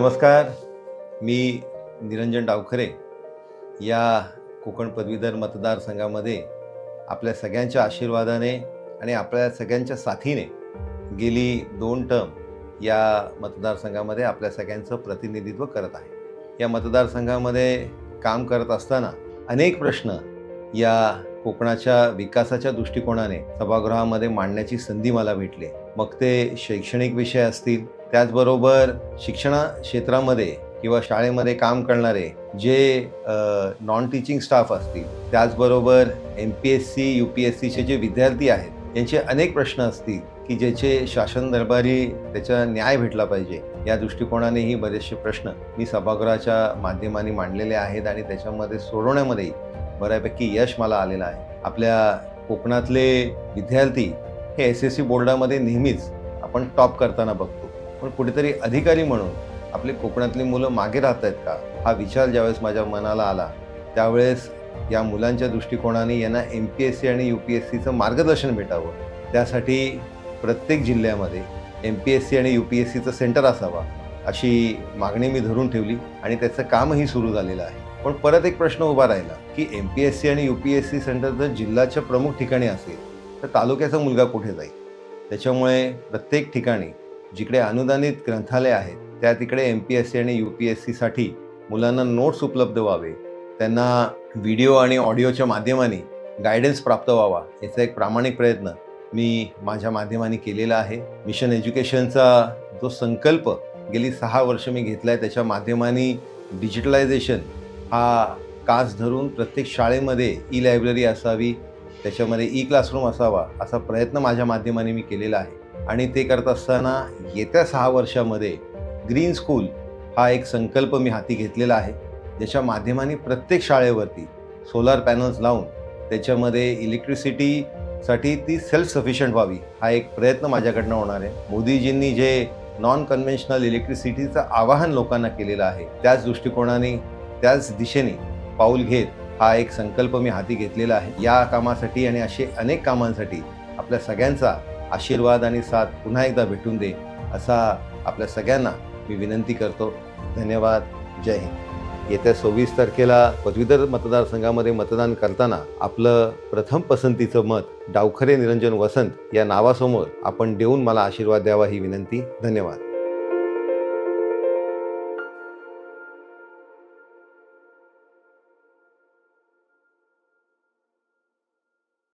नमस्कार, मी निरंजन डावखरे या कोकण पदवीधर मतदारसंघामध्ये आपल्या सगळ्यांच्या आशीर्वादाने आणि आपल्या सगळ्यांच्या साथीने गेली 2 टर्म या मतदारसंघामध्ये आपल्या सगळ्यांचं प्रतिनिधित्व करत आहे। या मतदारसंघामध्ये काम करत असताना अनेक प्रश्न या कोकणाच्या विकासाच्या दृष्टिकोनाने सभागृहामध्ये मांडण्याची संधी मला भेटली। मग ते शैक्षणिक विषय असतील, त्याचबरोबर शिक्षण क्षेत्रामध्ये किंवा शाळेमध्ये काम करणारे जे नॉन टीचिंग स्टाफ असतील, त्याचबरोबर MPSC UPSCचे जे विद्यार्थी आहेत यांचे अनेक प्रश्न असतील की ज्याचे शासन दरबारी त्याचा न्याय भेटला पाहिजे, या दृष्टिकोनानेही बरेचसे प्रश्न मी सभागृहाच्या माध्यमाने मांडलेले आहेत आणि त्याच्यामध्ये सोडवण्यामध्ये बऱ्यापैकी यश मला आलेलं आहे। आपल्या कोकणातले विद्यार्थी हे SSC बोर्डामध्ये नेहमीच आपण टॉप करताना बघतो, पण कुठेतरी अधिकारी म्हणून आपले कोकणातली मुलं मागे राहत आहेत का, हा विचार ज्यावेळेस माझ्या मनाला आला त्यावेळेस या मुलांच्या दृष्टिकोनाने यांना MPSC आणि UPSCचं मार्गदर्शन भेटावं, त्यासाठी प्रत्येक जिल्ह्यामध्ये MPSC आणि UPSCचं सेंटर असावा अशी मागणी मी धरून ठेवली आणि त्याचं कामही सुरू झालेलं आहे। पण परत एक प्रश्न उभा राहिला की MPSC आणि UPSC सेंटर जर जिल्ह्याच्या प्रमुख ठिकाणी असेल तर तालुक्याचा मुलगा कुठे जाईल? त्याच्यामुळे प्रत्येक ठिकाणी जिकडे अनुदानित ग्रंथालय आहेत त्या तिकडे MPSC आणि UPSCसाठी मुलांना नोट्स उपलब्ध व्हावे, त्यांना व्हिडिओ आणि ऑडिओच्या माध्यमाने गायडन्स प्राप्त व्हावा, याचा एक प्रामाणिक प्रयत्न मी माझ्या माध्यमाने केलेला आहे। मिशन एज्युकेशनचा जो संकल्प गेली 6 वर्ष मी घेतला आहे, त्याच्या माध्यमाने डिजिटलायझेशन हा कास धरून प्रत्येक शाळेमध्ये ई-लायब्ररी असावी, त्याच्यामध्ये ई-क्लासरूम असावा असा प्रयत्न माझ्या माध्यमाने मी केलेला आहे। आणि ते करत असताना येत्या 6 वर्षामध्ये ग्रीन स्कूल हा एक संकल्प मी हाती घेतलेला आहे, ज्याच्या माध्यमाने प्रत्येक शाळेवरती सोलार पॅनल्स लावून त्याच्यामध्ये इलेक्ट्रिसिटीसाठी ती सेल्फ सफिशियंट व्हावी, हा एक प्रयत्न माझ्याकडनं होणार आहे। मोदीजींनी जे नॉन कन्व्हेन्शनल इलेक्ट्रिसिटीचं आवाहन लोकांना केलेलं आहे, त्याच दृष्टिकोनाने त्याच दिशेने पाऊल घेत हा एक संकल्प मी हाती घेतलेला आहे। या कामासाठी आणि असे अनेक कामांसाठी आपल्या सगळ्यांचा आशीर्वाद आणि साथ पुन्हा एकदा भेटून दे असा आपल्या सगळ्यांना मी विनंती करतो। धन्यवाद, जय हिंद। येत्या 24 तारखेला पदवीधर मतदारसंघामध्ये मतदान करताना आपलं प्रथम पसंतीचं मत डावखरे निरंजन वसंत या नावासमोर आपण देऊन मला आशीर्वाद द्यावा ही विनंती। धन्यवाद।